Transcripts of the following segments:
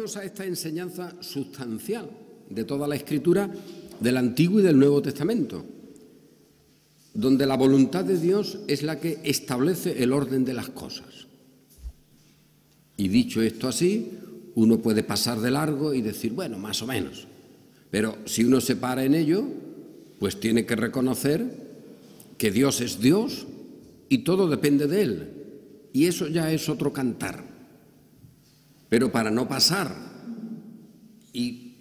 atenernos a esta enseñanza sustancial de toda la Escritura del Antiguo y del Nuevo Testamento, donde la voluntad de Dios es la que establece el orden de las cosas. Y dicho esto así, uno puede pasar de largo y decir, bueno, más o menos. Pero si uno se para en ello, pues tiene que reconocer que Dios es Dios y todo depende de Él. Y eso ya es otro cantar. Pero para no pasar y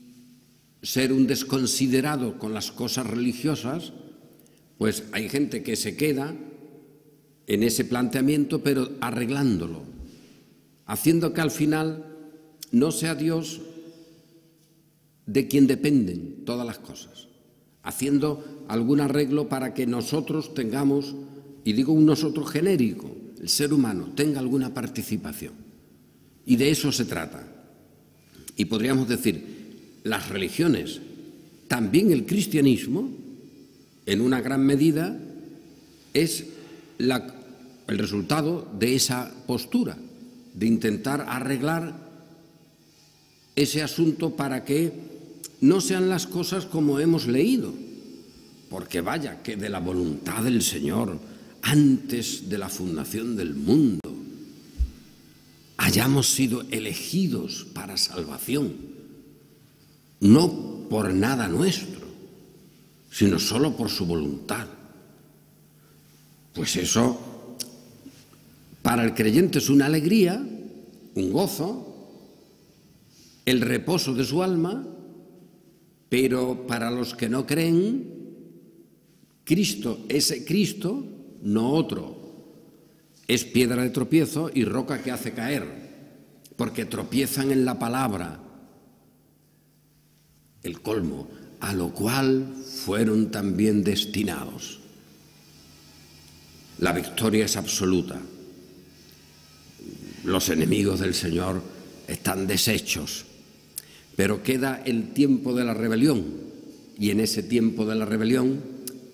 ser un desconsiderado con las cosas religiosas, pues hay gente que se queda en ese planteamiento, pero arreglándolo, haciendo que al final no sea Dios de quien dependen todas las cosas, haciendo algún arreglo para que nosotros tengamos, y digo un nosotros genérico, el ser humano tenga alguna participación. Y de eso se trata. Y podríamos decir, las religiones, también el cristianismo, en una gran medida, es el resultado de esa postura, de intentar arreglar ese asunto para que no sean las cosas como hemos leído, porque vaya, que de la voluntad del Señor, antes de la fundación del mundo, hayamos sido elegidos para salvación, no por nada nuestro, sino solo por su voluntad. Pues eso, para el creyente es una alegría, un gozo, el reposo de su alma, pero para los que no creen, Cristo, ese Cristo, no otro, es piedra de tropiezo y roca que hace caer, porque tropiezan en la palabra, el colmo, a lo cual fueron también destinados. La victoria es absoluta. Los enemigos del Señor están deshechos, pero queda el tiempo de la rebelión, y en ese tiempo de la rebelión,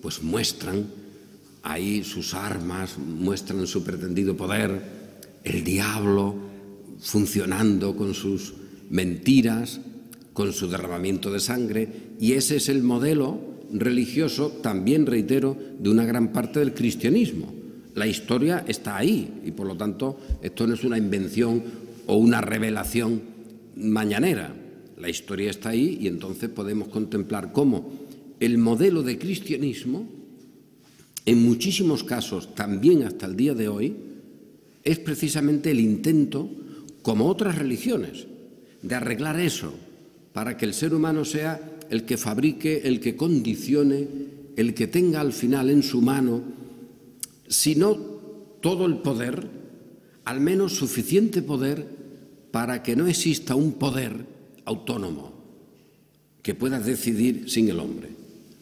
pues muestran ahí sus armas, muestran su pretendido poder, el diablo funcionando con sus mentiras, con su derramamiento de sangre, y ese es el modelo religioso, también reitero, de una gran parte del cristianismo. La historia está ahí y por lo tanto esto no es una invención o una revelación mañanera. La historia está ahí y entonces podemos contemplar cómo el modelo de cristianismo, en muchísimos casos, también hasta el día de hoy, es precisamente el intento, como otras religiones, de arreglar eso, para que el ser humano sea el que fabrique, el que condicione, el que tenga al final en su mano, si no todo el poder, al menos suficiente poder para que no exista un poder autónomo que pueda decidir sin el hombre.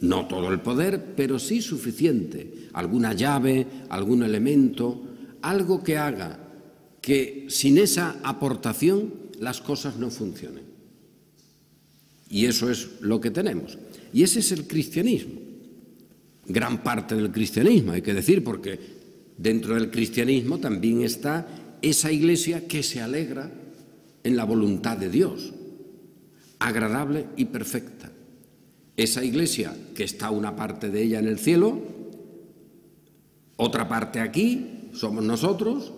No todo el poder, pero sí suficiente, alguna llave, algún elemento, algo que haga que sin esa aportación las cosas no funcionen. Y eso es lo que tenemos. Y ese es el cristianismo. Gran parte del cristianismo, hay que decir, porque dentro del cristianismo también está esa iglesia que se alegra en la voluntad de Dios, agradable y perfecta. Esa iglesia que está una parte de ella en el cielo, otra parte aquí, somos nosotros,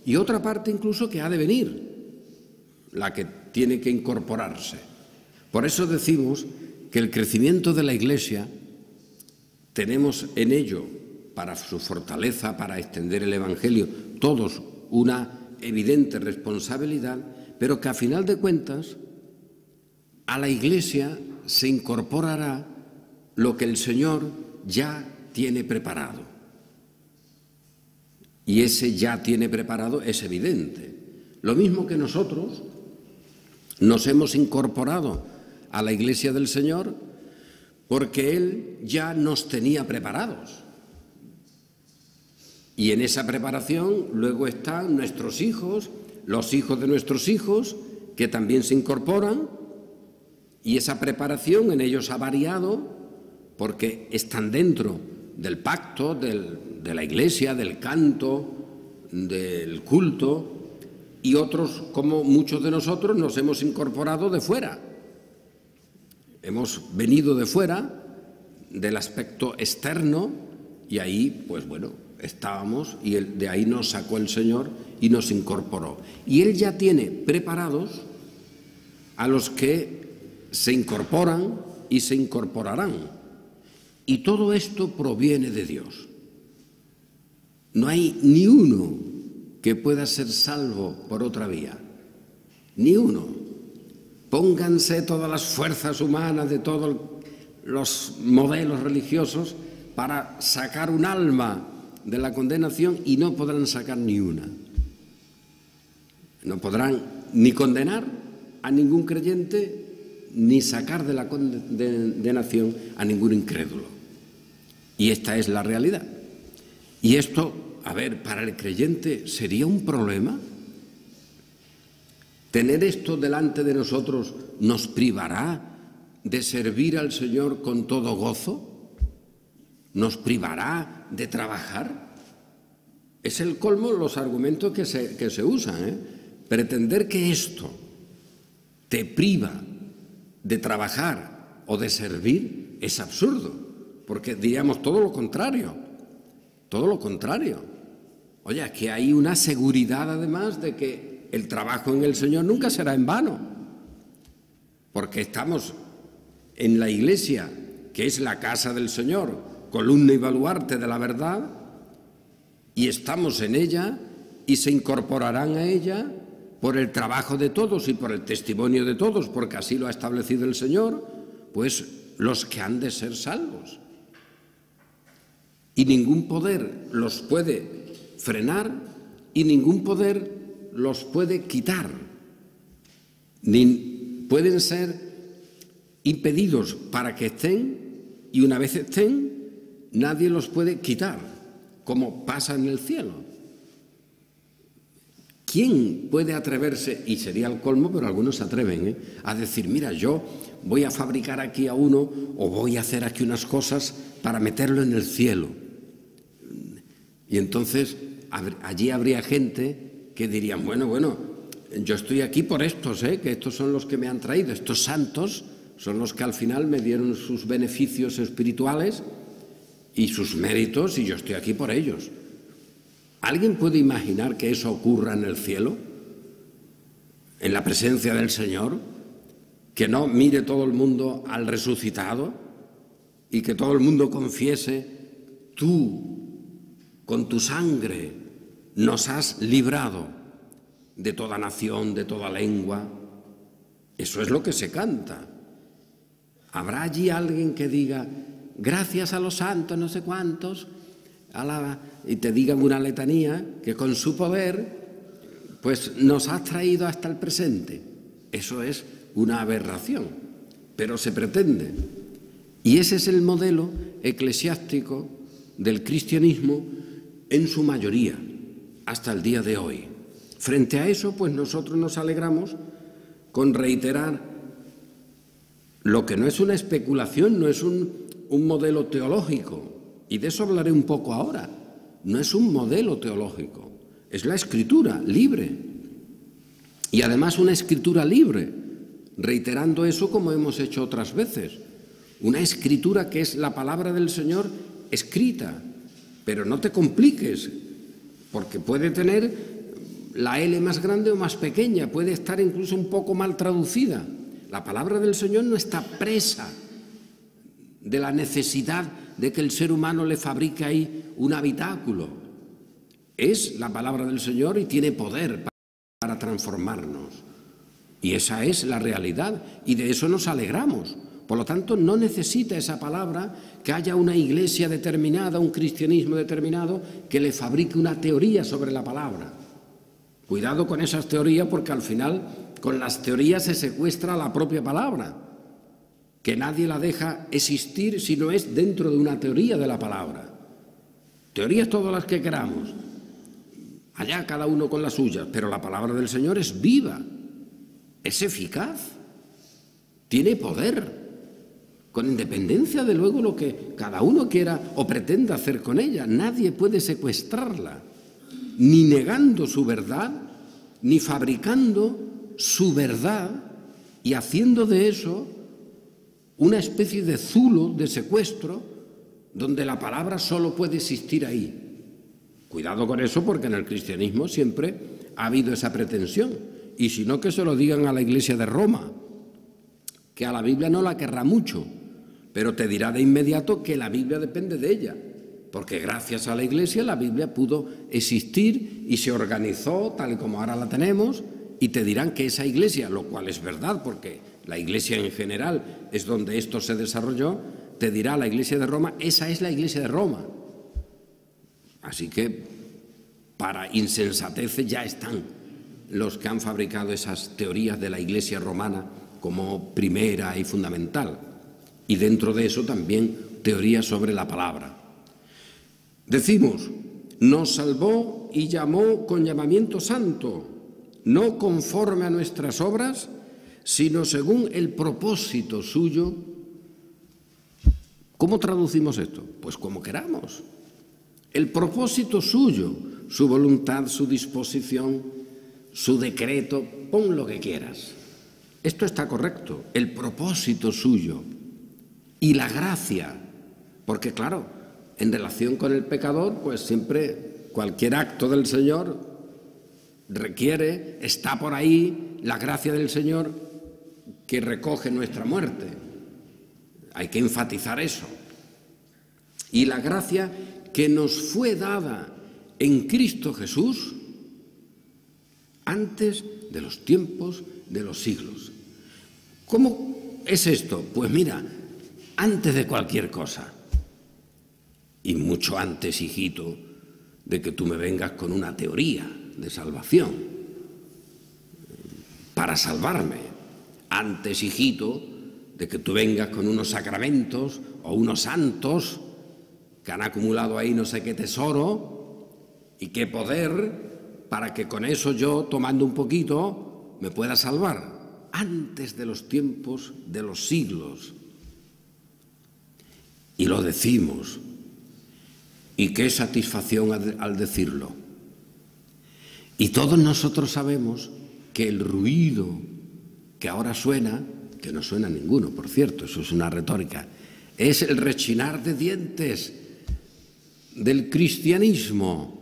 y otra parte incluso que ha de venir, la que tiene que incorporarse. Por eso decimos que el crecimiento de la Iglesia tenemos en ello, para su fortaleza, para extender el Evangelio, todos una evidente responsabilidad, pero que a final de cuentas a la Iglesia se incorporará lo que el Señor ya tiene preparado. Y ese ya tiene preparado es evidente. Lo mismo que nosotros nos hemos incorporado a la Iglesia del Señor porque Él ya nos tenía preparados. Y en esa preparación luego están nuestros hijos, los hijos de nuestros hijos, que también se incorporan, y esa preparación en ellos ha variado porque están dentro del pacto, de la Iglesia, del canto, del culto, y otros, como muchos de nosotros, nos hemos incorporado de fuera. Hemos venido de fuera, del aspecto externo, y ahí, pues bueno, estábamos, y de ahí nos sacó el Señor y nos incorporó. Y Él ya tiene preparados a los que se incorporan y se incorporarán. Y todo esto proviene de Dios. No hay ni uno que pueda ser salvo por otra vía. Ni uno. Pónganse todas las fuerzas humanas de todos los modelos religiosos para sacar un alma de la condenación y no podrán sacar ni una. No podrán ni condenar a ningún creyente ni sacar de la condenación a ningún incrédulo. Y esta es la realidad. Y esto, a ver, para el creyente sería un problema. Tener esto delante de nosotros nos privará de servir al Señor con todo gozo. ¿Nos privará de trabajar? Es el colmo los argumentos que se usan, Pretender que esto te priva de trabajar o de servir es absurdo, porque diríamos todo lo contrario, todo lo contrario. Oye, aquí hay una seguridad además de que el trabajo en el Señor nunca será en vano, porque estamos en la Iglesia, que es la casa del Señor, columna y baluarte de la verdad, y estamos en ella y se incorporarán a ella por el trabajo de todos y por el testimonio de todos, porque así lo ha establecido el Señor, pues los que han de ser salvos. Y ningún poder los puede frenar y ningún poder los puede quitar. Ni pueden ser impedidos para que estén, y una vez estén, nadie los puede quitar, como pasa en el cielo. ¿Quién puede atreverse, y sería el colmo, pero algunos se atreven, a decir, mira, yo voy a fabricar aquí a uno o voy a hacer aquí unas cosas para meterlo en el cielo? Y entonces allí habría gente que dirían, bueno, yo estoy aquí por estos, que estos son los que me han traído, estos santos son los que al final me dieron sus beneficios espirituales y sus méritos, y yo estoy aquí por ellos. ¿Alguien puede imaginar que eso ocurra en el cielo? ¿En la presencia del Señor? ¿Que no mire todo el mundo al resucitado y que todo el mundo confiese, tú, con tu sangre, nos has librado de toda nación, de toda lengua? Eso es lo que se canta. ¿Habrá allí alguien que diga, gracias a los santos, no sé cuántos, y te digan una letanía que con su poder pues nos has traído hasta el presente? Eso es una aberración, pero se pretende. Y ese es el modelo eclesiástico del cristianismo en su mayoría, hasta el día de hoy. Frente a eso, pues nosotros nos alegramos con reiterar lo que no es una especulación, no es un modelo teológico, y de eso hablaré un poco ahora. No es un modelo teológico, es la Escritura libre. Y además una Escritura libre, reiterando eso como hemos hecho otras veces. Una Escritura que es la palabra del Señor escrita, pero no te compliques, porque puede tener la L más grande o más pequeña, puede estar incluso un poco mal traducida. La palabra del Señor no está presa de la necesidad de que el ser humano le fabrique ahí un habitáculo. Es la palabra del Señor y tiene poder para transformarnos. Y esa es la realidad, y de eso nos alegramos. Por lo tanto, no necesita esa palabra que haya una iglesia determinada, un cristianismo determinado, que le fabrique una teoría sobre la palabra. Cuidado con esas teorías, porque al final con las teorías se secuestra la propia palabra, que nadie la deja existir si no es dentro de una teoría de la palabra. Teorías todas las que queramos, allá cada uno con las suyas, pero la palabra del Señor es viva, es eficaz, tiene poder, con independencia de luego lo que cada uno quiera o pretenda hacer con ella. Nadie puede secuestrarla, ni negando su verdad, ni fabricando su verdad y haciendo de eso una especie de zulo, de secuestro, donde la palabra solo puede existir ahí. Cuidado con eso, porque en el cristianismo siempre ha habido esa pretensión. Y si no, que se lo digan a la Iglesia de Roma, que a la Biblia no la querrá mucho, pero te dirá de inmediato que la Biblia depende de ella, porque gracias a la Iglesia la Biblia pudo existir y se organizó tal y como ahora la tenemos, y te dirán que esa Iglesia, lo cual es verdad, porque la Iglesia en general es donde esto se desarrolló, te dirá la Iglesia de Roma, esa es la Iglesia de Roma. Así que para insensateces ya están los que han fabricado esas teorías de la Iglesia romana como primera y fundamental. Y dentro de eso también teorías sobre la palabra. Decimos, nos salvó y llamó con llamamiento santo, no conforme a nuestras obras, sino según el propósito suyo. ¿Cómo traducimos esto? Pues como queramos. El propósito suyo, su voluntad, su disposición, su decreto, pon lo que quieras. Esto está correcto, el propósito suyo y la gracia, porque claro, en relación con el pecador, pues siempre cualquier acto del Señor requiere, está por ahí la gracia del Señor que recoge nuestra muerte. Hay que enfatizar eso. Y la gracia que nos fue dada en Cristo Jesús antes de los tiempos de los siglos. ¿Cómo es esto? Pues mira, antes de cualquier cosa, y mucho antes, hijito, de que tú me vengas con una teoría de salvación para salvarme, antes, hijito, de que tú vengas con unos sacramentos o unos santos que han acumulado ahí no sé qué tesoro y qué poder para que con eso yo, tomando un poquito, me pueda salvar. Antes de los tiempos de los siglos. Y lo decimos. Y qué satisfacción al decirlo. Y todos nosotros sabemos que el ruido que ahora suena, que no suena ninguno, por cierto, eso es una retórica, es el rechinar de dientes del cristianismo.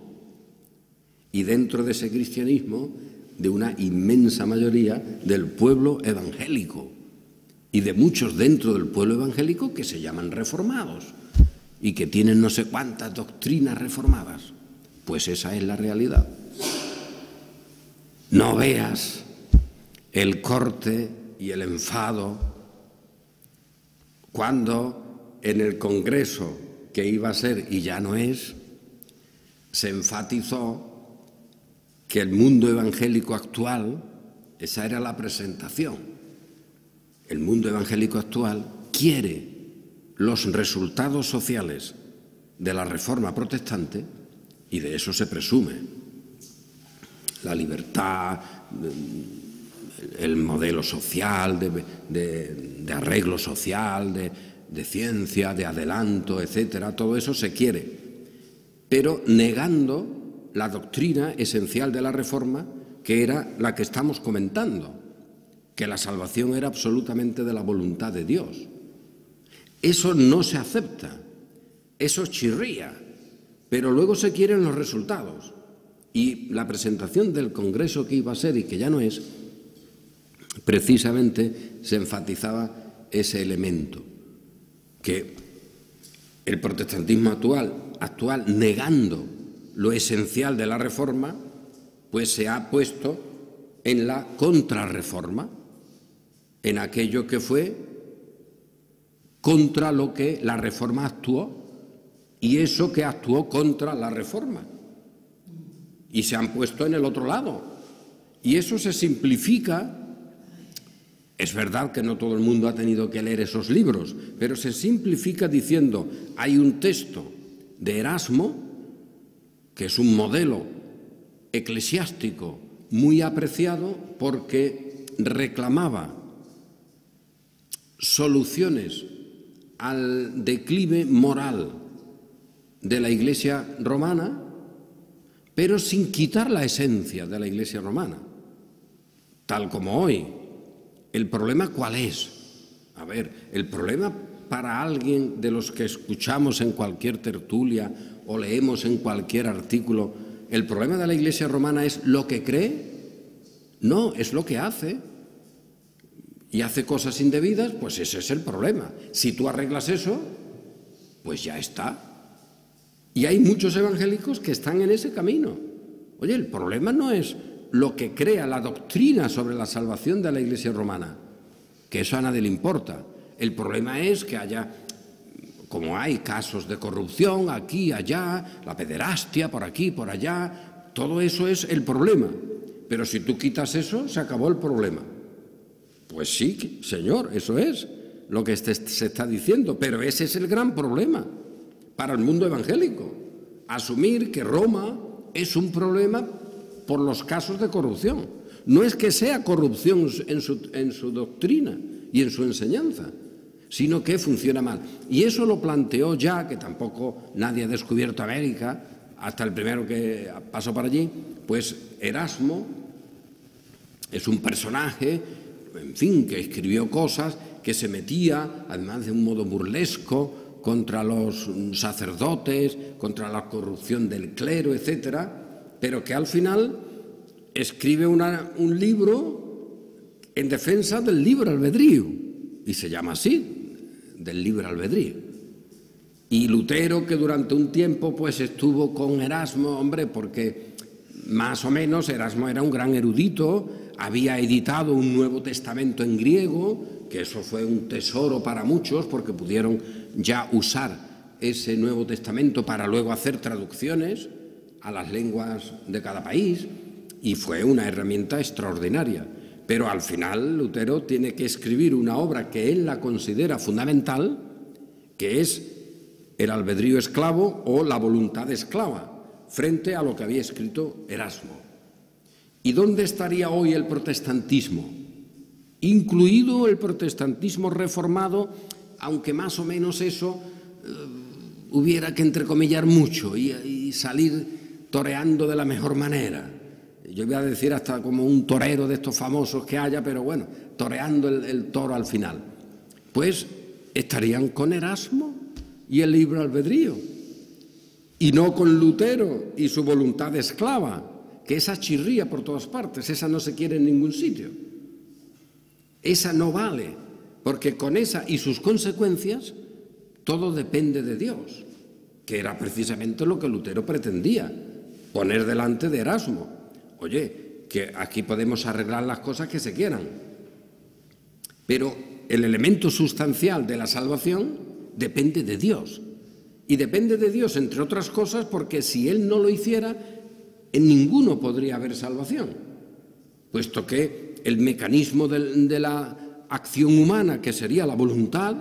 Y dentro de ese cristianismo, de una inmensa mayoría del pueblo evangélico y de muchos dentro del pueblo evangélico que se llaman reformados y que tienen no sé cuántas doctrinas reformadas. Pues esa es la realidad. No veas el corte y el enfado cuando en el Congreso que iba a ser y ya no es, se enfatizó que el mundo evangélico actual, esa era la presentación, el mundo evangélico actual quiere los resultados sociales de la reforma protestante y de eso se presume. La libertad, el modelo social, de arreglo social, de ciencia, de adelanto, etcétera, todo eso se quiere, pero negando la doctrina esencial de la Reforma, que era la que estamos comentando, que la salvación era absolutamente de la voluntad de Dios. Eso no se acepta, eso chirría, pero luego se quieren los resultados. Y la presentación del Congreso que iba a ser y que ya no es, precisamente se enfatizaba ese elemento, que el protestantismo actual negando lo esencial de la Reforma, pues se ha puesto en la contrarreforma, en aquello que fue contra lo que la Reforma actuó y eso que actuó contra la Reforma. Y se han puesto en el otro lado. Y eso se simplifica. Es verdad que no todo el mundo ha tenido que leer esos libros, pero se simplifica diciendo, hay un texto de Erasmo, que es un modelo eclesiástico muy apreciado porque reclamaba soluciones al declive moral de la Iglesia romana, pero sin quitar la esencia de la Iglesia romana. tal como hoy. ¿El problema cuál es? A ver, el problema para alguien de los que escuchamos en cualquier tertulia o leemos en cualquier artículo, ¿el problema de la Iglesia romana es lo que cree? No, es lo que hace. Y hace cosas indebidas, pues ese es el problema. Si tú arreglas eso, pues ya está. Y hay muchos evangélicos que están en ese camino. Oye, el problema no es lo que crea la doctrina sobre la salvación de la Iglesia romana, que eso a nadie le importa. El problema es que haya, como hay casos de corrupción aquí, allá, la pederastia por aquí, por allá, todo eso es el problema. Pero si tú quitas eso, se acabó el problema. Pues sí, señor, eso es lo que se está diciendo, pero ese es el gran problema para el mundo evangélico. Asumir que Roma es un problema por los casos de corrupción. No es que sea corrupción en su doctrina y en su enseñanza, sino que funciona mal. Y eso lo planteó ya, que tampoco nadie ha descubierto América, hasta el primero que pasó por allí, pues Erasmo es un personaje, en fin, que escribió cosas, que se metía, además de un modo burlesco, contra los sacerdotes, contra la corrupción del clero, etcétera, pero que al final escribe un libro en defensa del libre albedrío, y se llama así, del libre albedrío. Y Lutero, que durante un tiempo pues estuvo con Erasmo, hombre, porque más o menos Erasmo era un gran erudito, había editado un Nuevo Testamento en griego, que eso fue un tesoro para muchos, porque pudieron ya usar ese Nuevo Testamento para luego hacer traducciones a las lenguas de cada país, y fue una herramienta extraordinaria. Pero al final Lutero tiene que escribir una obra que él la considera fundamental, que es el albedrío esclavo o la voluntad esclava, frente a lo que había escrito Erasmo. ¿Y dónde estaría hoy el protestantismo? Incluido el protestantismo reformado, aunque más o menos eso hubiera que entrecomillar mucho y salir toreando de la mejor manera. Yo voy a decir hasta como un torero de estos famosos que haya, pero bueno, toreando el toro al final. Pues estarían con Erasmo y el libre albedrío, y no con Lutero y su voluntad esclava, que esa chirría por todas partes, esa no se quiere en ningún sitio. Esa no vale, porque con esa y sus consecuencias todo depende de Dios, que era precisamente lo que Lutero pretendía, poner delante de Erasmo. Oye, que aquí podemos arreglar las cosas que se quieran, pero el elemento sustancial de la salvación depende de Dios. Y depende de Dios, entre otras cosas, porque si Él no lo hiciera, en ninguno podría haber salvación, puesto que el mecanismo de la acción humana, que sería la voluntad,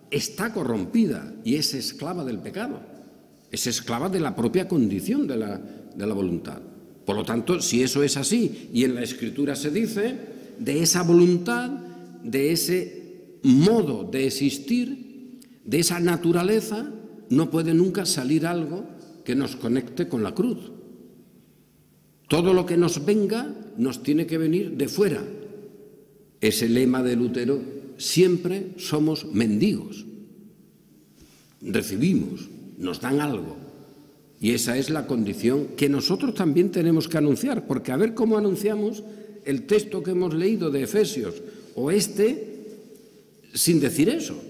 está corrompida y es esclava del pecado, es esclava de la propia condición de la voluntad. Por lo tanto, si eso es así, y en la Escritura se dice, de esa voluntad, de ese modo de existir, de esa naturaleza, no puede nunca salir algo que nos conecte con la cruz. Todo lo que nos venga nos tiene que venir de fuera. Ese lema de Lutero, siempre somos mendigos. Recibimos, nos dan algo. Y esa es la condición que nosotros también tenemos que anunciar, porque a ver cómo anunciamos el texto que hemos leído de Efesios o sin decir eso.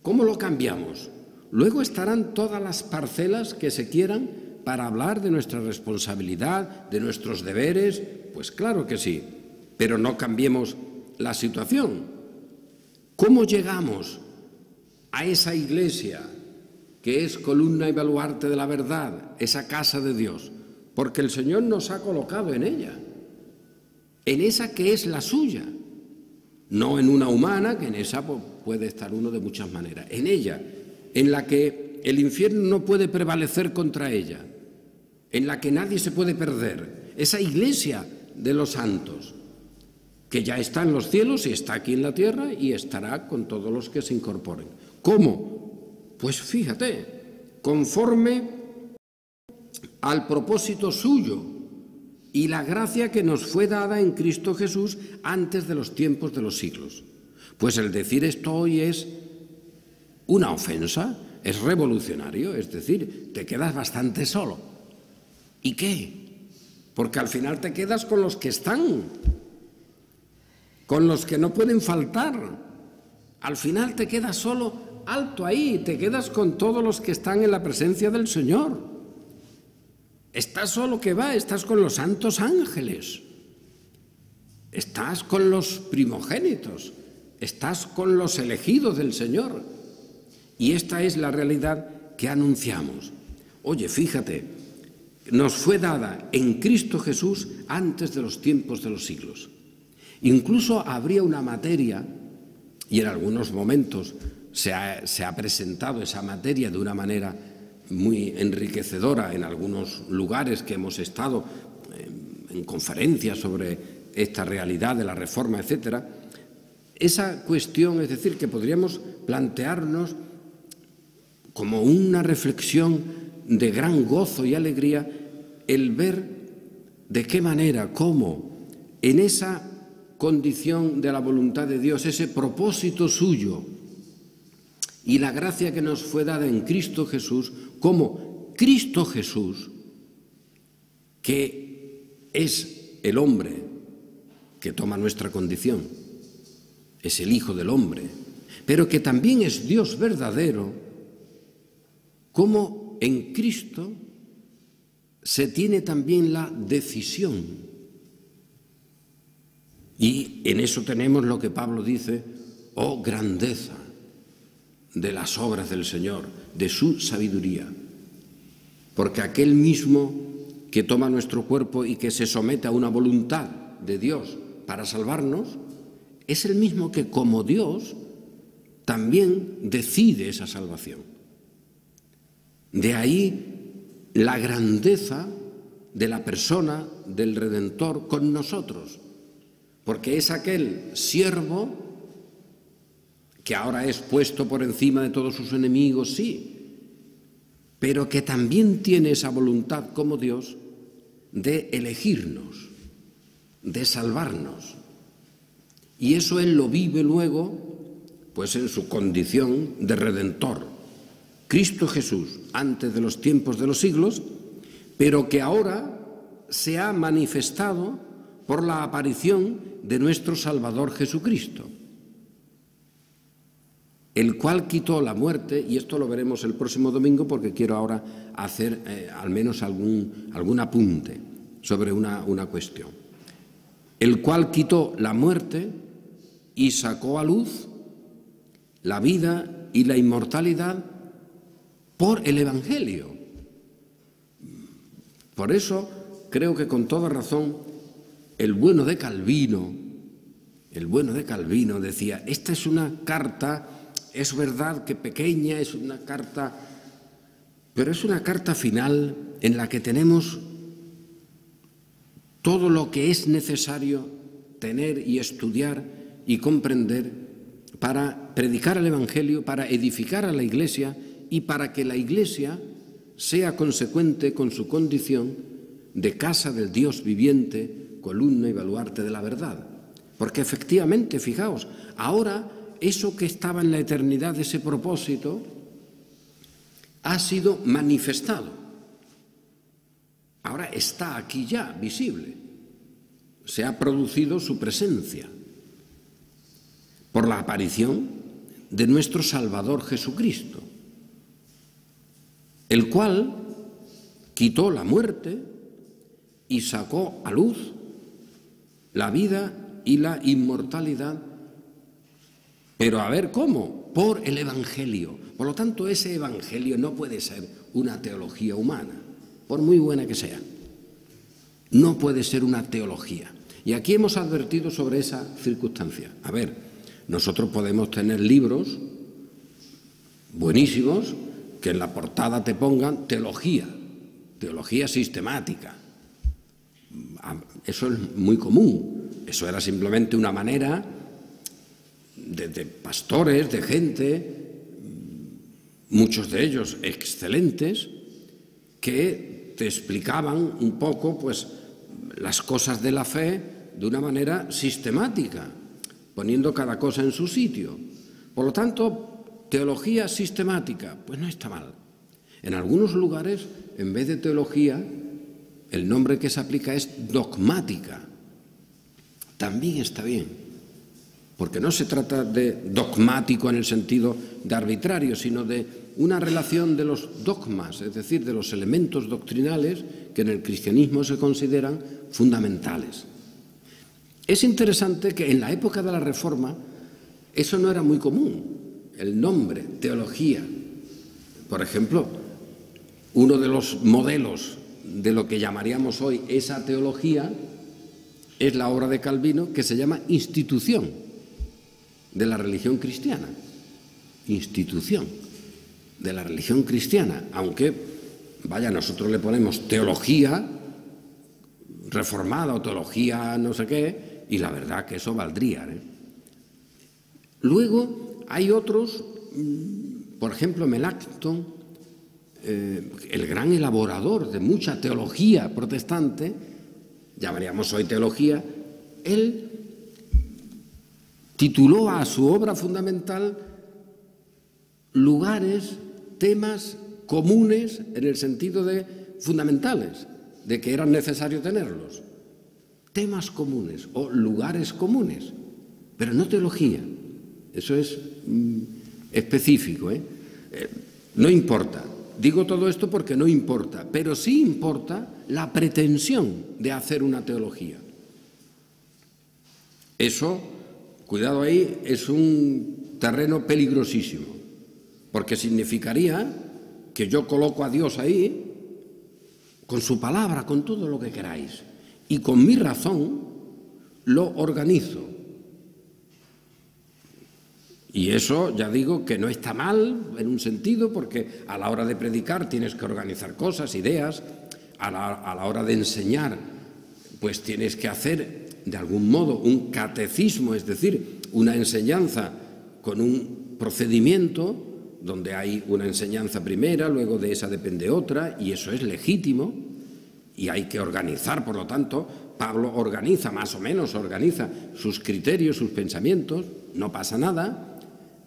¿Cómo lo cambiamos? Luego estarán todas las parcelas que se quieran para hablar de nuestra responsabilidad, de nuestros deberes, pues claro que sí, pero no cambiemos la situación. ¿Cómo llegamos a esa iglesia que es columna y baluarte de la verdad, esa casa de Dios? Porque el Señor nos ha colocado en ella, en esa que es la suya, no en una humana, que en esa puede estar uno de muchas maneras, en ella, en la que el infierno no puede prevalecer contra ella, en la que nadie se puede perder, esa iglesia de los santos, que ya está en los cielos y está aquí en la tierra y estará con todos los que se incorporen. ¿Cómo? Pues fíjate, conforme al propósito suyo, y la gracia que nos fue dada en Cristo Jesús antes de los tiempos de los siglos. Pues el decir esto hoy es una ofensa, es revolucionario, es decir, te quedas bastante solo. ¿Y qué? Porque al final te quedas con los que están, con los que no pueden faltar. Al final te quedas solo, alto ahí, te quedas con todos los que están en la presencia del Señor. Estás solo que va, estás con los santos ángeles, estás con los primogénitos, estás con los elegidos del Señor. Y esta es la realidad que anunciamos. Oye, fíjate, nos fue dada en Cristo Jesús antes de los tiempos de los siglos. Incluso habría una materia, y en algunos momentos se ha presentado esa materia de una manera muy enriquecedora en algunos lugares que hemos estado en conferencias sobre esta realidad de la Reforma, etcétera. Esa cuestión, es decir, que podríamos plantearnos como una reflexión de gran gozo y alegría el ver de qué manera, cómo, en esa condición de la voluntad de Dios, ese propósito suyo y la gracia que nos fue dada en Cristo Jesús, como Cristo Jesús, que es el hombre que toma nuestra condición, es el Hijo del hombre, pero que también es Dios verdadero, como en Cristo se tiene también la decisión. Y en eso tenemos lo que Pablo dice, oh grandeza de las obras del Señor, de su sabiduría. Porque aquel mismo que toma nuestro cuerpo y que se somete a una voluntad de Dios para salvarnos, es el mismo que como Dios también decide esa salvación. De ahí la grandeza de la persona del Redentor con nosotros, porque es aquel siervo que ahora es puesto por encima de todos sus enemigos, sí, pero que también tiene esa voluntad como Dios de elegirnos, de salvarnos. Y eso Él lo vive luego, pues en su condición de Redentor. Cristo Jesús, antes de los tiempos de los siglos, pero que ahora se ha manifestado por la aparición de nuestro Salvador Jesucristo, el cual quitó la muerte, y esto lo veremos el próximo domingo porque quiero ahora hacer al menos algún apunte sobre una cuestión. El cual quitó la muerte y sacó a luz la vida y la inmortalidad por el Evangelio. Por eso creo que con toda razón el bueno de Calvino decía, esta es una carta, es verdad que pequeña, es una carta, pero es una carta final en la que tenemos todo lo que es necesario tener y estudiar y comprender para predicar el Evangelio, para edificar a la Iglesia y para que la Iglesia sea consecuente con su condición de casa del Dios viviente, columna y baluarte de la verdad. Porque efectivamente, fijaos, ahora eso que estaba en la eternidad, ese propósito, ha sido manifestado. Ahora está aquí ya, visible. Se ha producido su presencia por la aparición de nuestro Salvador Jesucristo, el cual quitó la muerte y sacó a luz la vida y la inmortalidad. Pero a ver cómo, por el Evangelio. Por lo tanto, ese Evangelio no puede ser una teología humana, por muy buena que sea. No puede ser una teología. Y aquí hemos advertido sobre esa circunstancia. A ver, nosotros podemos tener libros buenísimos que en la portada te pongan teología sistemática. Eso es muy común. Eso era simplemente una manera de pastores, de gente, muchos de ellos excelentes, que te explicaban un poco, pues, las cosas de la fe de una manera sistemática, poniendo cada cosa en su sitio. Por lo tanto, teología sistemática, pues no está mal. En algunos lugares, en vez de teología, el nombre que se aplica es dogmática. También está bien, porque no se trata de dogmático en el sentido de arbitrario, sino de una relación de los dogmas, es decir, de los elementos doctrinales que en el cristianismo se consideran fundamentales. Es interesante que en la época de la Reforma eso no era muy común, el nombre, teología. Por ejemplo, uno de los modelos de lo que llamaríamos hoy esa teología es la obra de Calvino que se llama Institución de la religión cristiana. Institución de la religión cristiana, aunque, vaya, nosotros le ponemos teología reformada o teología no sé qué, y la verdad que eso valdría, ¿eh? Luego hay otros, por ejemplo, Melanchthon, el gran elaborador de mucha teología protestante, llamaríamos hoy teología, él tituló a su obra fundamental lugares, temas comunes en el sentido de fundamentales, de que eran necesario tenerlos. Temas comunes o lugares comunes, pero no teología. Eso es específico, ¿eh? No importa. Digo todo esto porque no importa, pero sí importa la pretensión de hacer una teología. Eso, cuidado ahí, es un terreno peligrosísimo, porque significaría que yo coloco a Dios ahí, con su palabra, con todo lo que queráis, y con mi razón lo organizo. Y eso, ya digo, que no está mal en un sentido, porque a la hora de predicar tienes que organizar cosas, ideas, a la hora de enseñar, pues tienes que hacer, de algún modo, un catecismo, es decir, una enseñanza con un procedimiento, donde hay una enseñanza primera, luego de esa depende otra, y eso es legítimo, y hay que organizar, por lo tanto, Pablo organiza, más o menos organiza sus criterios, sus pensamientos, no pasa nada.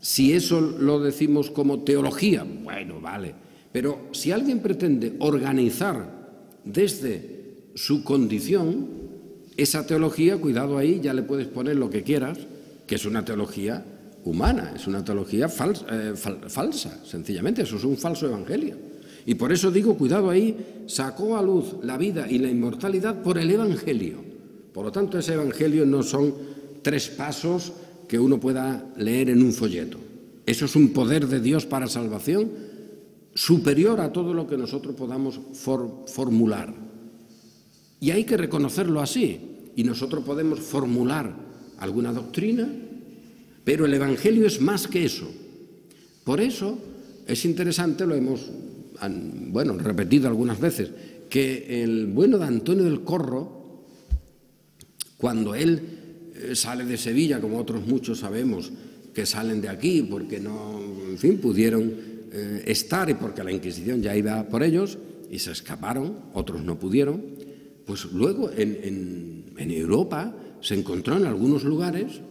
Si eso lo decimos como teología, bueno, vale, pero si alguien pretende organizar desde su condición esa teología, cuidado ahí, ya le puedes poner lo que quieras, que es una teología humana, es una teología falsa, sencillamente, eso es un falso evangelio. Y por eso digo, cuidado ahí, sacó a luz la vida y la inmortalidad por el evangelio. Por lo tanto, ese evangelio no son 3 pasos que uno pueda leer en un folleto. Eso es un poder de Dios para salvación superior a todo lo que nosotros podamos formular. Y hay que reconocerlo así. Y nosotros podemos formular alguna doctrina, pero el evangelio es más que eso. Por eso es interesante, lo hemos repetido algunas veces, que el bueno de Antonio del Corro, cuando él sale de Sevilla, como otros muchos sabemos que salen de aquí porque no, en fin, pudieron estar y porque la Inquisición ya iba por ellos y se escaparon, otros no pudieron, pues luego en Europa se encontró en algunos lugares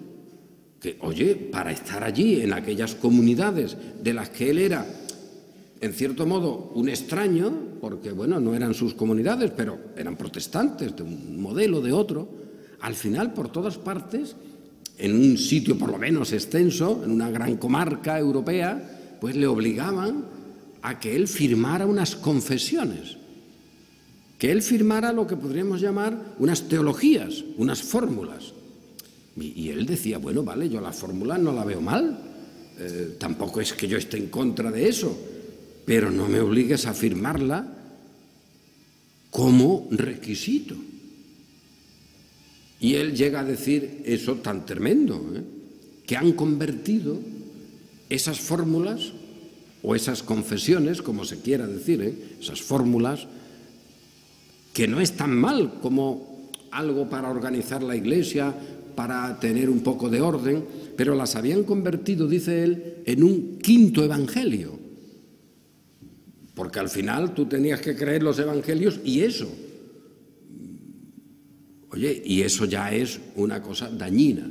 que, oye, para estar allí, en aquellas comunidades de las que él era, en cierto modo, un extraño, porque, bueno, no eran sus comunidades, pero eran protestantes, de un modelo, de otro, al final, por todas partes, en un sitio por lo menos extenso, en una gran comarca europea, pues le obligaban a que él firmara unas confesiones, que él firmara lo que podríamos llamar unas teologías, unas fórmulas. Y él decía, bueno, vale, yo la fórmula no la veo mal, tampoco es que yo esté en contra de eso, pero no me obligues a firmarla como requisito. Y él llega a decir eso tan tremendo, que han convertido esas fórmulas o esas confesiones, como se quiera decir, esas fórmulas, que no es tan mal como algo para organizar la Iglesia, para tener un poco de orden, pero las habían convertido, dice él, en un quinto evangelio. Porque al final tú tenías que creer los evangelios y eso. Oye, y eso ya es una cosa dañina.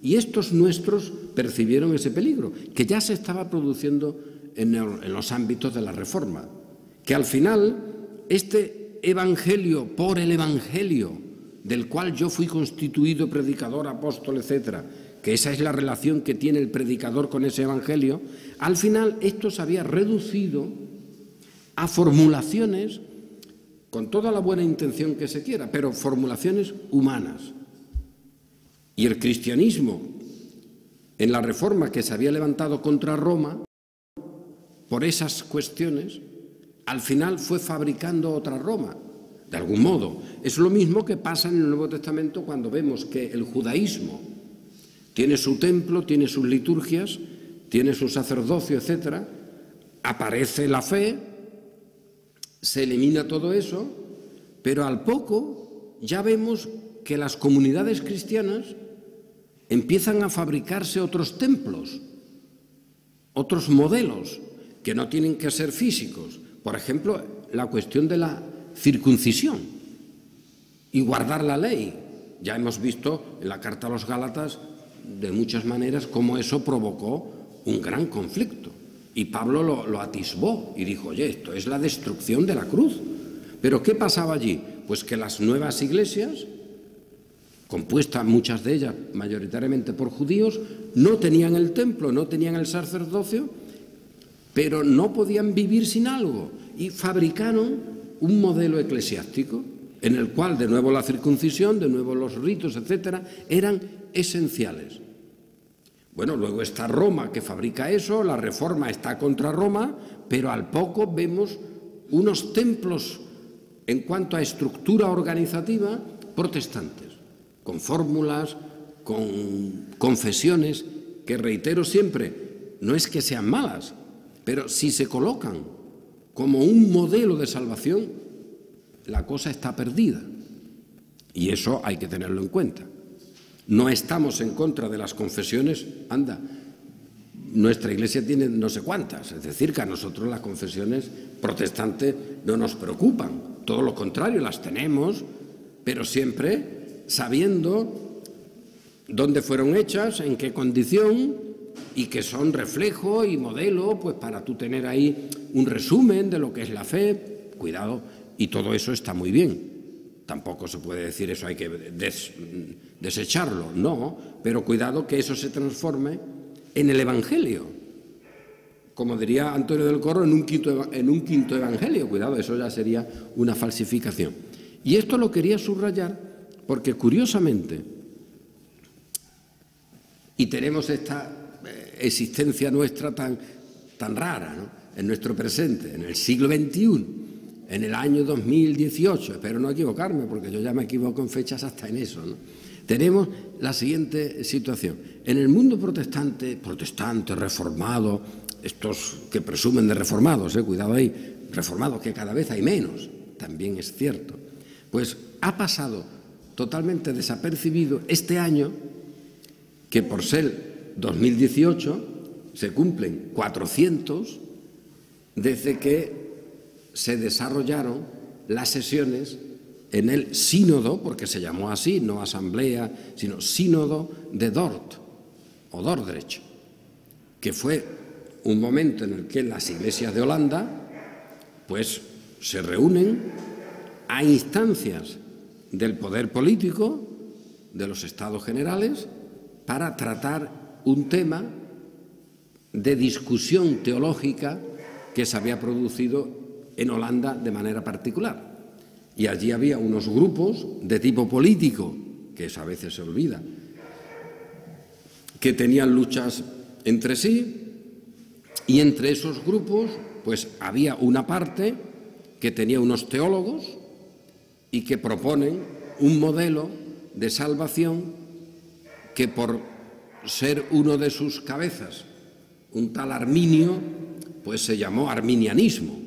Y estos nuestros percibieron ese peligro, que ya se estaba produciendo en los ámbitos de la Reforma, que al final este evangelio por el evangelio, del cual yo fui constituido predicador, apóstol, etcétera, que esa es la relación que tiene el predicador con ese evangelio, al final esto se había reducido a formulaciones, con toda la buena intención que se quiera, pero formulaciones humanas. Y el cristianismo, en la Reforma que se había levantado contra Roma, por esas cuestiones, al final fue fabricando otra Roma, de algún modo. Es lo mismo que pasa en el Nuevo Testamento cuando vemos que el judaísmo tiene su templo, tiene sus liturgias, tiene su sacerdocio, etcétera. Aparece la fe, se elimina todo eso, pero al poco ya vemos que las comunidades cristianas empiezan a fabricarse otros templos, otros modelos, que no tienen que ser físicos. Por ejemplo, la cuestión de la circuncisión y guardar la ley. Ya hemos visto en la carta a los Gálatas de muchas maneras cómo eso provocó un gran conflicto. Y Pablo lo atisbó y dijo, oye, esto es la destrucción de la cruz. ¿Pero qué pasaba allí? Pues que las nuevas iglesias, compuestas muchas de ellas mayoritariamente por judíos, no tenían el templo, no tenían el sacerdocio, pero no podían vivir sin algo. Y fabricaron un modelo eclesiástico en el cual de nuevo la circuncisión, de nuevo los ritos, etcétera, eran esenciales. Bueno, luego está Roma que fabrica eso, la Reforma está contra Roma, pero al poco vemos unos templos en cuanto a estructura organizativa protestantes, con fórmulas, con confesiones, que reitero siempre, no es que sean malas, pero si se colocan como un modelo de salvación, la cosa está perdida. Y eso hay que tenerlo en cuenta. No estamos en contra de las confesiones, anda, nuestra iglesia tiene no sé cuántas, es decir, que a nosotros las confesiones protestantes no nos preocupan, todo lo contrario, las tenemos, pero siempre sabiendo dónde fueron hechas, en qué condición, y que son reflejo y modelo, pues para tú tener ahí un resumen de lo que es la fe, cuidado, y todo eso está muy bien. Tampoco se puede decir eso, hay que desecharlo, no, pero cuidado que eso se transforme en el Evangelio. Como diría Antonio del Corro, en un quinto Evangelio, cuidado, eso ya sería una falsificación. Y esto lo quería subrayar porque curiosamente, y tenemos esta existencia nuestra tan rara, ¿no?, en nuestro presente, en el siglo XXI, en el año 2018, espero no equivocarme, porque yo ya me equivoco en fechas hasta en eso, ¿no? Tenemos la siguiente situación. En el mundo protestante, reformado, estos que presumen de reformados, cuidado ahí, reformados que cada vez hay menos, también es cierto, pues ha pasado totalmente desapercibido este año, que por ser 2018 se cumplen 400 desde que se desarrollaron las sesiones en el sínodo, porque se llamó así, no asamblea, sino sínodo de Dort o Dordrecht, que fue un momento en el que las iglesias de Holanda pues se reúnen a instancias del poder político, de los estados generales, para tratar un tema de discusión teológica que se había producido en Holanda de manera particular. Y allí había unos grupos de tipo político, que eso a veces se olvida, que tenían luchas entre sí, y entre esos grupos pues había una parte que tenía unos teólogos y que proponen un modelo de salvación que, por ser uno de sus cabezas un tal Arminio, pues se llamó arminianismo,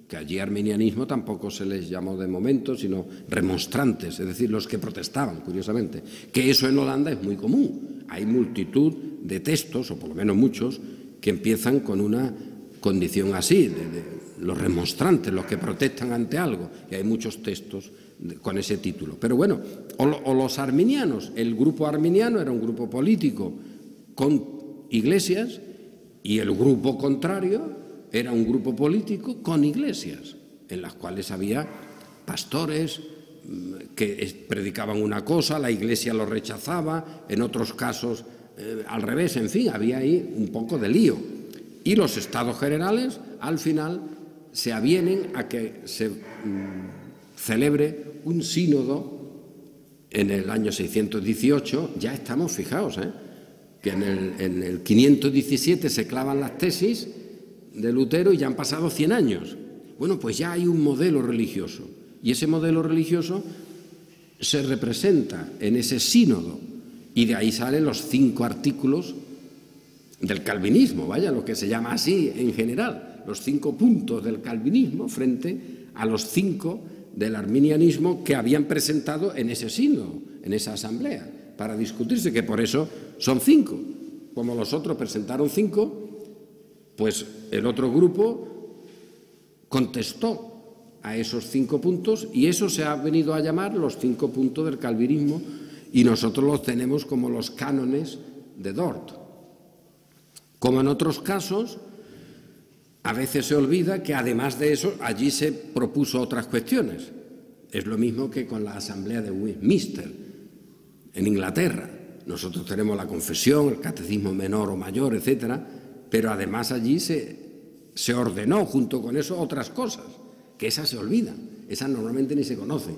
que allí arminianismo tampoco se les llamó de momento, sino remonstrantes, es decir, los que protestaban, curiosamente, que eso en Holanda es muy común. Hay multitud de textos, o por lo menos muchos, que empiezan con una condición así, de los remonstrantes, los que protestan ante algo, y hay muchos textos con ese título. Pero bueno, o los arminianos. El grupo arminiano era un grupo político con iglesias y el grupo contrario era un grupo político con iglesias, en las cuales había pastores que predicaban una cosa, la iglesia lo rechazaba, en otros casos al revés, en fin, había ahí un poco de lío. Y los estados generales, al final, se avienen a que se celebre un sínodo en el año 618, ya estamos fijados, que en el 517 se clavan las tesis de Lutero y ya han pasado 100 años. Bueno, pues ya hay un modelo religioso y ese modelo religioso se representa en ese sínodo y de ahí salen los 5 artículos del calvinismo, vaya, lo que se llama así en general, los 5 puntos del calvinismo frente a los 5 del arminianismo que habían presentado en ese sínodo, en esa asamblea, para discutirse, que por eso son 5. Como los otros presentaron 5, pues el otro grupo contestó a esos 5 puntos y eso se ha venido a llamar los 5 puntos del calvinismo y nosotros los tenemos como los cánones de Dort. Como en otros casos, a veces se olvida que además de eso allí se propuso otras cuestiones. Es lo mismo que con la Asamblea de Westminster en Inglaterra. Nosotros tenemos la confesión, el catecismo menor o mayor, etcétera, pero además allí se ordenó junto con eso otras cosas, que esas se olvidan, esas normalmente ni se conocen.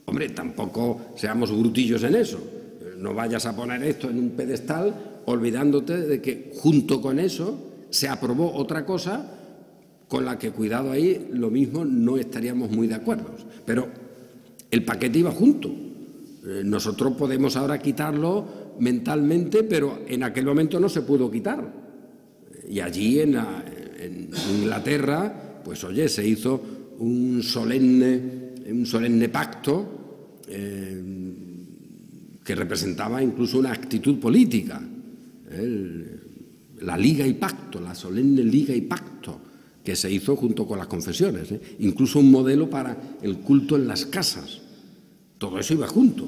Hombre, tampoco seamos brutillos en eso, no vayas a poner esto en un pedestal olvidándote de que junto con eso se aprobó otra cosa con la que, cuidado ahí, lo mismo no estaríamos muy de acuerdo. Pero el paquete iba junto. Nosotros podemos ahora quitarlo mentalmente, pero en aquel momento no se pudo quitar. Y allí en Inglaterra, pues oye, se hizo un solemne pacto que representaba incluso una actitud política. La liga y pacto, la solemne liga y pacto que se hizo junto con las confesiones, incluso un modelo para el culto en las casas. Todo eso iba junto.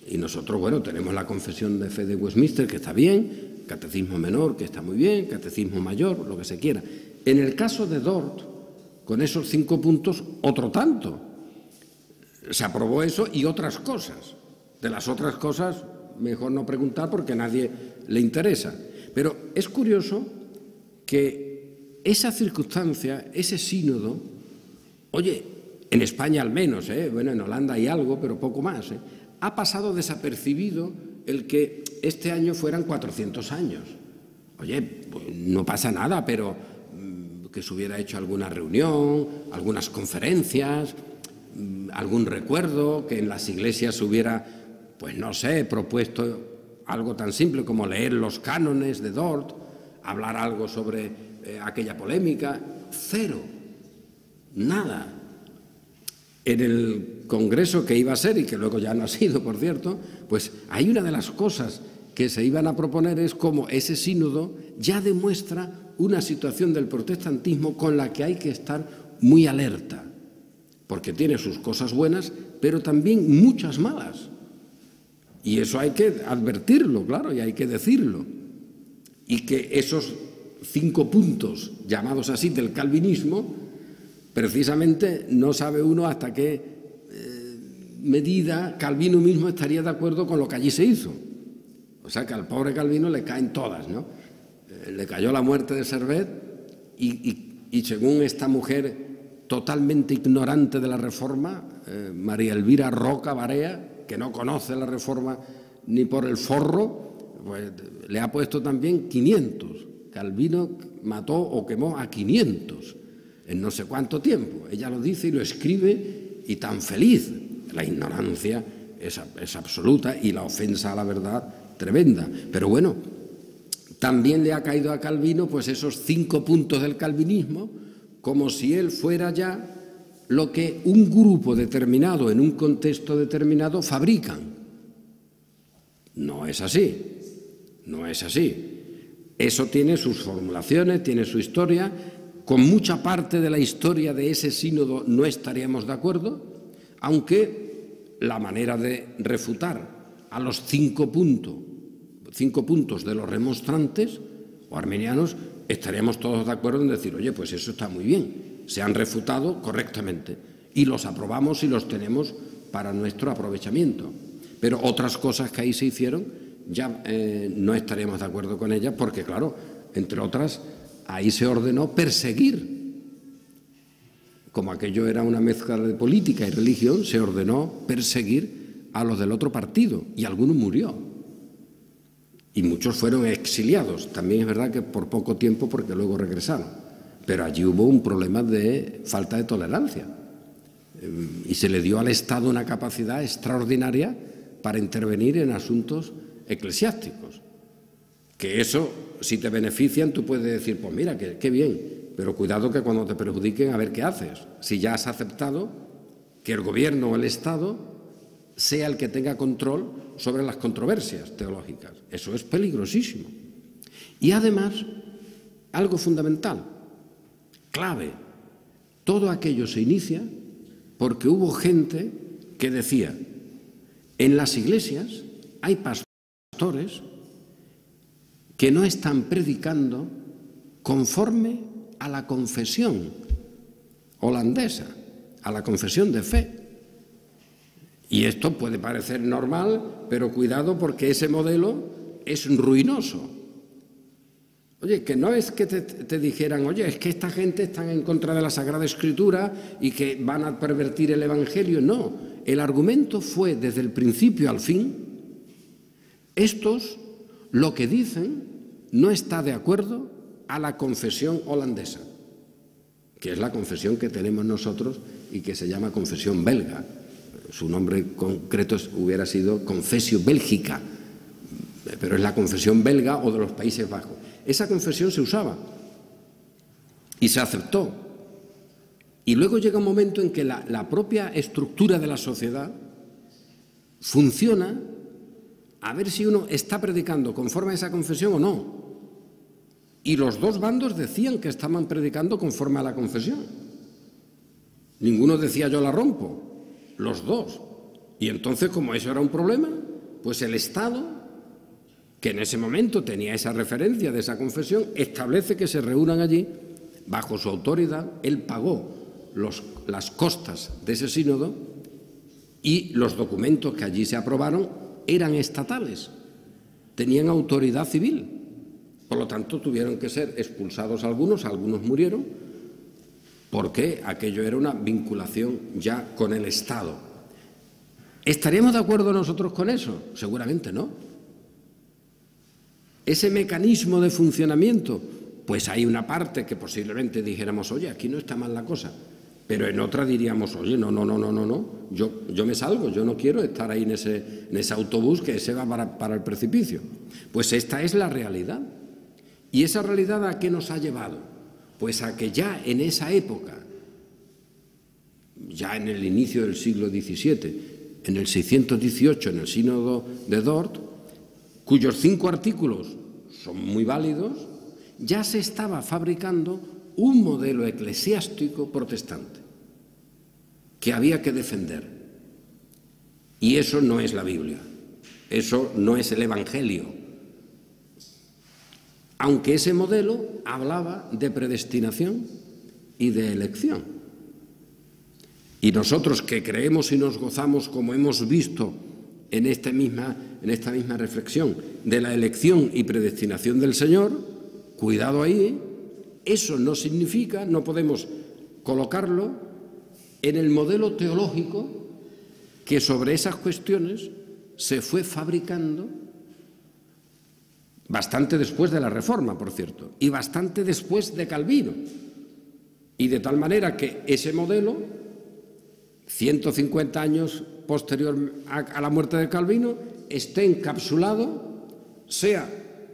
Y nosotros, bueno, tenemos la confesión de fe de Westminster, que está bien, catecismo menor, que está muy bien, catecismo mayor, lo que se quiera. En el caso de Dort, con esos 5 puntos, otro tanto. Se aprobó eso y otras cosas. De las otras cosas, mejor no preguntar porque a nadie le interesa. Pero es curioso que esa circunstancia, ese sínodo, oye, en España al menos, bueno, en Holanda hay algo, pero poco más, ha pasado desapercibido el que este año fueran 400 años. Oye, pues no pasa nada, pero que se hubiera hecho alguna reunión, algunas conferencias, algún recuerdo, que en las iglesias se hubiera, pues no sé, propuesto algo tan simple como leer los cánones de Dort, hablar algo sobre aquella polémica. Cero, nada. En el congreso que iba a ser, y que luego ya no ha sido, por cierto, pues hay una de las cosas que se iban a proponer es como ese sínodo ya demuestra una situación del protestantismo con la que hay que estar muy alerta, porque tiene sus cosas buenas, pero también muchas malas. Y eso hay que advertirlo, claro, y hay que decirlo. Y que esos 5 puntos, llamados así, del calvinismo, precisamente no sabe uno hasta qué medida Calvino mismo estaría de acuerdo con lo que allí se hizo. O sea que al pobre Calvino le caen todas, ¿no? Le cayó la muerte de Servet y según esta mujer totalmente ignorante de la Reforma, María Elvira Roca Barea, que no conoce la Reforma ni por el forro, pues le ha puesto también 500. Calvino mató o quemó a 500 en no sé cuánto tiempo. Ella lo dice y lo escribe y tan feliz. La ignorancia es absoluta y la ofensa a la verdad tremenda. Pero bueno, también le ha caído a Calvino pues esos 5 puntos del calvinismo, como si él fuera ya lo que un grupo determinado en un contexto determinado fabrican. No es así, no es así. Eso tiene sus formulaciones, tiene su historia. Con mucha parte de la historia de ese sínodo no estaríamos de acuerdo, aunque la manera de refutar a los cinco puntos de los remonstrantes o arminianos, estaríamos todos de acuerdo en decir, oye, pues eso está muy bien, se han refutado correctamente y los aprobamos y los tenemos para nuestro aprovechamiento. Pero otras cosas que ahí se hicieron ya no estaríamos de acuerdo con ellas porque, claro, entre otras, ahí se ordenó perseguir. Como aquello era una mezcla de política y religión, se ordenó perseguir a los del otro partido y algunos murió. Y muchos fueron exiliados. También es verdad que por poco tiempo porque luego regresaron. Pero allí hubo un problema de falta de tolerancia. Y se le dio al Estado una capacidad extraordinaria para intervenir en asuntos eclesiásticos. Que eso, si te benefician, tú puedes decir, pues mira, qué bien, pero cuidado que cuando te perjudiquen, a ver qué haces. Si ya has aceptado que el gobierno o el Estado sea el que tenga control sobre las controversias teológicas. Eso es peligrosísimo. Y además, algo fundamental, clave, todo aquello se inicia porque hubo gente que decía, en las iglesias hay pastores que no están predicando conforme a la confesión holandesa, a la confesión de fe. Y esto puede parecer normal, pero cuidado porque ese modelo es ruinoso. Oye, que no es que te dijeran, oye, es que esta gente está en contra de la Sagrada Escritura y que van a pervertir el Evangelio. No, el argumento fue desde el principio al fin, estos lo que dicen no está de acuerdo a la confesión holandesa, que es la confesión que tenemos nosotros y que se llama confesión belga. Su nombre concreto hubiera sido Confessio Bélgica, pero es la confesión belga o de los Países Bajos. Esa confesión se usaba y se aceptó. Y luego llega un momento en que la propia estructura de la sociedad funciona a ver si uno está predicando conforme a esa confesión o no. Y los dos bandos decían que estaban predicando conforme a la confesión. Ninguno decía yo la rompo, los dos. Y entonces, como eso era un problema, pues el Estado, que en ese momento tenía esa referencia de esa confesión, establece que se reúnan allí bajo su autoridad. Él pagó las costas de ese sínodo y los documentos que allí se aprobaron eran estatales, tenían autoridad civil. Por lo tanto, tuvieron que ser expulsados algunos murieron, porque aquello era una vinculación ya con el Estado. ¿Estaríamos de acuerdo nosotros con eso? Seguramente no. Ese mecanismo de funcionamiento, pues hay una parte que posiblemente dijéramos, oye, aquí no está mal la cosa, pero en otra diríamos, oye, no, yo me salgo, yo no quiero estar ahí en ese autobús que se va para el precipicio. Pues esta es la realidad. ¿Y esa realidad a qué nos ha llevado? Pues a que ya en esa época, ya en el inicio del siglo XVII, en el 618, en el Sínodo de Dort, cuyos 5 artículos son muy válidos, ya se estaba fabricando un modelo eclesiástico protestante que había que defender. Y eso no es la Biblia, eso no es el Evangelio. Aunque ese modelo hablaba de predestinación y de elección. Y nosotros que creemos y nos gozamos, como hemos visto en esta misma reflexión, de la elección y predestinación del Señor, cuidado ahí, eso no significa, no podemos colocarlo en el modelo teológico que sobre esas cuestiones se fue fabricando bastante después de la Reforma, por cierto, y bastante después de Calvino. Y de tal manera que ese modelo, 150 años posterior a la muerte de Calvino, esté encapsulado, sea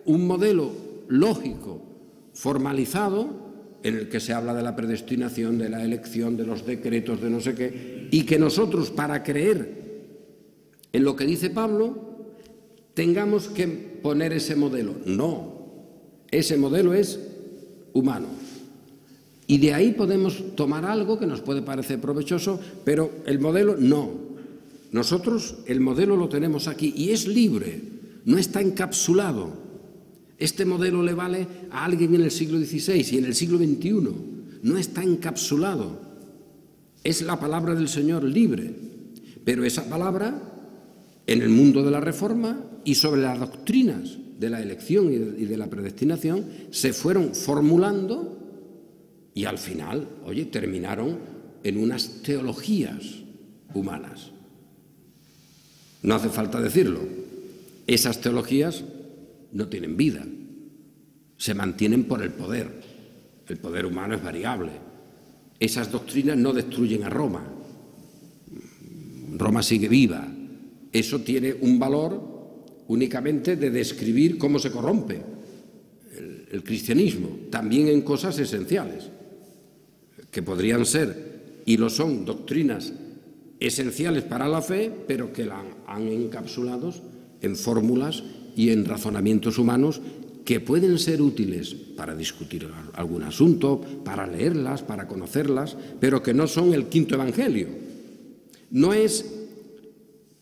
un modelo lógico, formalizado, en el que se habla de la predestinación, de la elección, de los decretos, de no sé qué, y que nosotros, para creer en lo que dice Pablo, tengamos que poner ese modelo. No, ese modelo es humano. Y de ahí podemos tomar algo que nos puede parecer provechoso, pero el modelo no. Nosotros el modelo lo tenemos aquí y es libre, no está encapsulado. Este modelo le vale a alguien en el siglo XVI y en el siglo XXI. No está encapsulado. Es la palabra del Señor libre. Pero esa palabra, en el mundo de la Reforma y sobre las doctrinas de la elección y de la predestinación, se fueron formulando y al final, oye, terminaron en unas teologías humanas. No hace falta decirlo. Esas teologías no tienen vida, se mantienen por el poder. El poder humano es variable. Esas doctrinas no destruyen a Roma. Roma sigue viva. Eso tiene un valor únicamente de describir cómo se corrompe el cristianismo, también en cosas esenciales, que podrían ser, y lo son, doctrinas esenciales para la fe, pero que la han encapsulado en fórmulas y en razonamientos humanos que pueden ser útiles para discutir algún asunto, para leerlas, para conocerlas, pero que no son el quinto evangelio. No es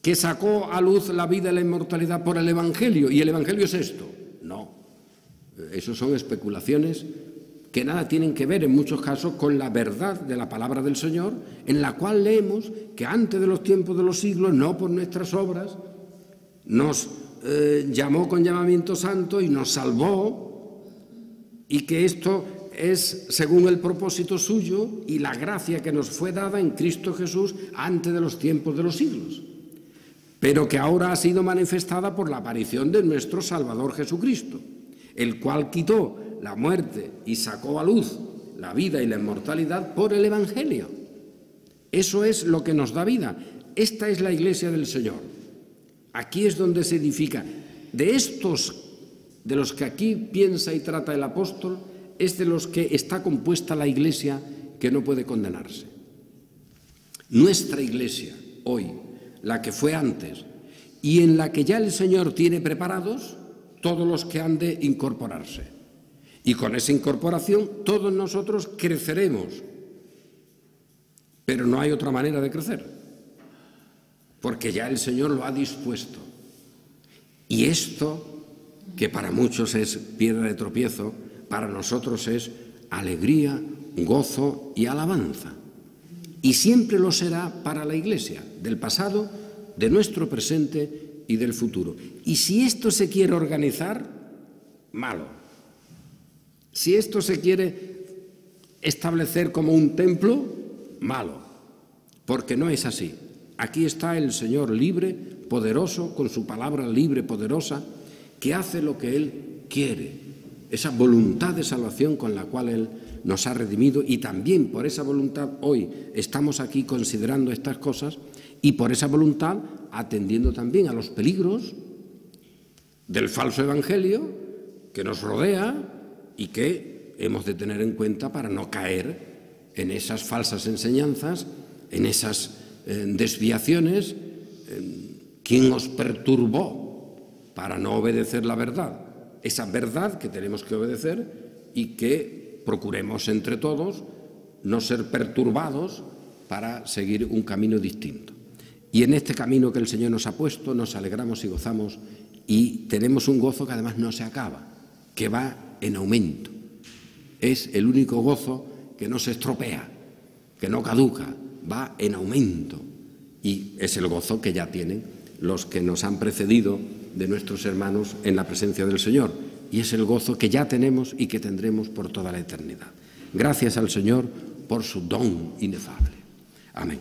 que sacó a luz la vida y la inmortalidad por el evangelio, y el evangelio es esto. No, eso son especulaciones que nada tienen que ver en muchos casos con la verdad de la palabra del Señor, en la cual leemos que antes de los tiempos de los siglos, no por nuestras obras, nos llamó con llamamiento santo y nos salvó, y que esto es según el propósito suyo y la gracia que nos fue dada en Cristo Jesús antes de los tiempos de los siglos, pero que ahora ha sido manifestada por la aparición de nuestro Salvador Jesucristo, el cual quitó la muerte y sacó a luz la vida y la inmortalidad por el Evangelio. Eso es lo que nos da vida. Esta es la Iglesia del Señor. Aquí es donde se edifica. De estos, de los que aquí piensa y trata el apóstol, es de los que está compuesta la Iglesia que no puede condenarse. Nuestra Iglesia, hoy, la que fue antes, y en la que ya el Señor tiene preparados todos los que han de incorporarse. Y con esa incorporación todos nosotros creceremos, pero no hay otra manera de crecer, porque ya el Señor lo ha dispuesto. Y esto, que para muchos es piedra de tropiezo, para nosotros es alegría, gozo y alabanza. Y siempre lo será para la Iglesia, del pasado, de nuestro presente y del futuro. Y si esto se quiere organizar, malo. Si esto se quiere establecer como un templo, malo, porque no es así. Aquí está el Señor libre, poderoso, con su palabra libre, poderosa, que hace lo que Él quiere. Esa voluntad de salvación con la cual Él nos ha redimido, y también por esa voluntad hoy estamos aquí considerando estas cosas, y por esa voluntad atendiendo también a los peligros del falso evangelio que nos rodea y que hemos de tener en cuenta para no caer en esas falsas enseñanzas, en esas desviaciones. ¿Quién os perturbó para no obedecer la verdad? Esa verdad que tenemos que obedecer, y que procuremos entre todos no ser perturbados para seguir un camino distinto. Y en este camino que el Señor nos ha puesto nos alegramos y gozamos, y tenemos un gozo que además no se acaba, que va en aumento. Es el único gozo que no se estropea, que no caduca, va en aumento. Y es el gozo que ya tienen los que nos han precedido de nuestros hermanos en la presencia del Señor. Y es el gozo que ya tenemos y que tendremos por toda la eternidad. Gracias al Señor por su don inefable. Amén.